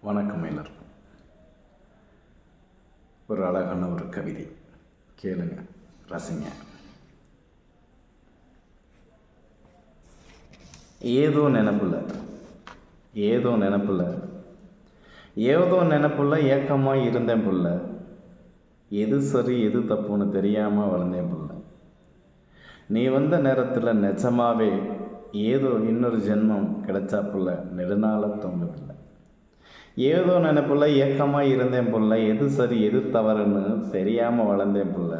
வணக்கம் எல்லாருக்கும். ஒரு அழகான ஒரு கவிதை கேளுங்க, ரசிங்க. ஏதோ நினப்புல ஏக்கமாக இருந்தேன் புள்ள. எது சரி எது தப்புன்னு தெரியாமல் வளர்ந்தேன் புள்ள. நீ வந்த நேரத்தில் நிஜமாவே ஏதோ இன்னொரு ஜென்மம் கிடைச்சா புள்ள. நெடுநாள தோணுதில்லை. ஏதோ நினைப்புள்ள ஏக்கமாக இருந்தேன் புள்ள. எது சரி எது தவறுன்னு தெரியாமல் வளர்ந்தேன் புள்ள.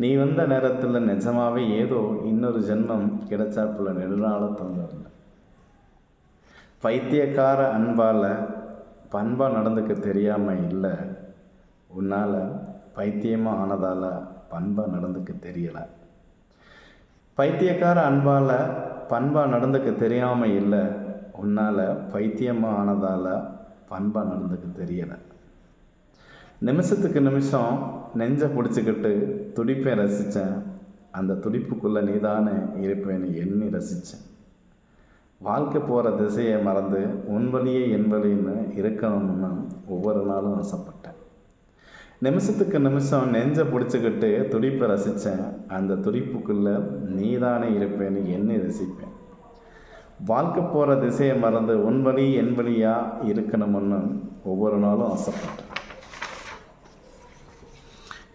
நீ வந்த நேரத்தில் நிஜமாவே ஏதோ இன்னொரு ஜென்மம் கிடைச்சா புள்ள. நெடுநாள தோணுதில்லை. பைத்தியக்கார அன்பால் பண்பாக நடந்துக்க தெரியாமல் இல்லை. உன்னால் பைத்தியமாக ஆனதால் பண்பாக நடந்துக்க தெரியலை. பைத்தியக்கார அன்பால் பண்பாக நடந்துக்க தெரியாமல் இல்லை. உன்னால் பைத்தியமாக ஆனதால் பண்பாக நடந்துக்க தெரியலை. நிமிஷத்துக்கு நிமிஷம் நெஞ்சை பிடிச்சிக்கிட்டு துடிப்பை ரசித்தேன். அந்த துடிப்புக்குள்ளே நீதானே இருப்பேன்னு எண்ணி ரசித்தேன். வாழ்க்கை போகிற திசையை மறந்து உன் வழியே என் வழின்னு இருக்கணும்னு ஒவ்வொரு நாளும் ஆசைப்பட்டேன். நிமிஷத்துக்கு நிமிஷம் நெஞ்சை பிடிச்சிக்கிட்டு துடிப்பை ரசித்தேன். அந்த துடிப்புக்குள்ளே நீதானே இருப்பேன்னு எண்ணி ரசிப்பேன். வாழ்க்கை போகிற திசையை மறந்து உன் வழி என் வழியாக இருக்கணும்னு ஒவ்வொரு நாளும் ஆசைப்பட்டேன்.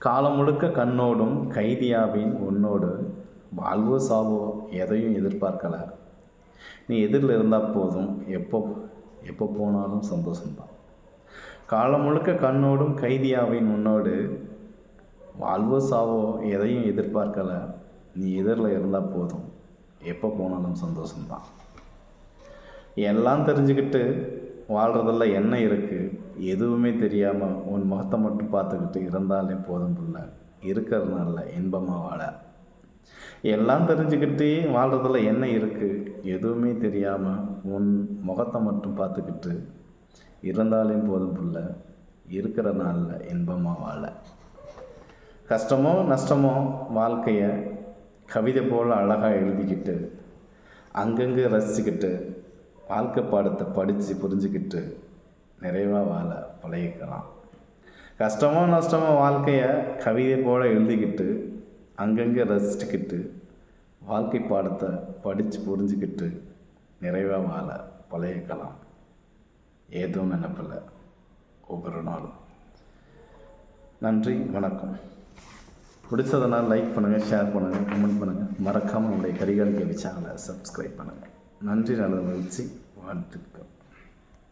காலம் முழுக்க கண்ணோடும் கைதியாவின் உன்னோடு வாழ்வோ சாவோ எதையும் எதிர்பார்க்கல. நீ எதிரில் இருந்தால் போதும், எப்போ போனாலும் சந்தோஷம்தான். காலம் முழுக்க கண்ணோடும் கைதியாவின் உன்னோடு வாழ்வோ சாவோ எதையும் எதிர்பார்க்கல. நீ எதிரில் இருந்தால் போதும், எப்போ போனாலும் சந்தோஷம்தான். எல்லாம் தெரிஞ்சுக்கிட்டு வாழ்கிறதில்ல என்ன இருக்குது, எதுவுமே தெரியாமல் உன் முகத்தை மட்டும் பார்த்துக்கிட்டு இருந்தாலே போதும் புள்ள. இருக்கிறதுனால இன்பமாக வாழ. எல்லாம் தெரிஞ்சுக்கிட்டு வாழ்கிறதில்ல என்ன இருக்குது, எதுவுமே தெரியாமல் உன் முகத்தை மட்டும் பார்த்துக்கிட்டு இருந்தாலே போதும் புள்ள. இருக்கிற நாளில் இன்பமாக வாழ. கஷ்டமோ நஷ்டமோ வாழ்க்கையை கவிதை போல் அழகாக எழுதிக்கிட்டு அங்கங்கே ரசிச்சுக்கிட்டு வாழ்க்கை பாடத்தை படித்து புரிஞ்சுக்கிட்டு நிறைவாக வாழ பழகிக்கலாம். கஷ்டமோ நஷ்டமோ வாழ்க்கையை கவிதை போல் எழுதிக்கிட்டு அங்கங்கே ரசிச்சுக்கிட்டு வாழ்க்கை பாடத்தை படித்து புரிஞ்சுக்கிட்டு நிறைவாக வாழ பழகிக்கலாம். ஏதோ நினைப்பில் ஒவ்வொரு நாளும். நன்றி, வணக்கம். பிடிச்சதுனால் லைக் பண்ணுங்கள், ஷேர் பண்ணுங்கள், கமெண்ட் பண்ணுங்கள். மறக்காமல் உங்களுடைய கரிகால் கேள்வி சேனலை சப்ஸ்கிரைப் பண்ணுங்கள். நன்றி, நல்ல மகிழ்ச்சி, வாழ்த்துக்கள்.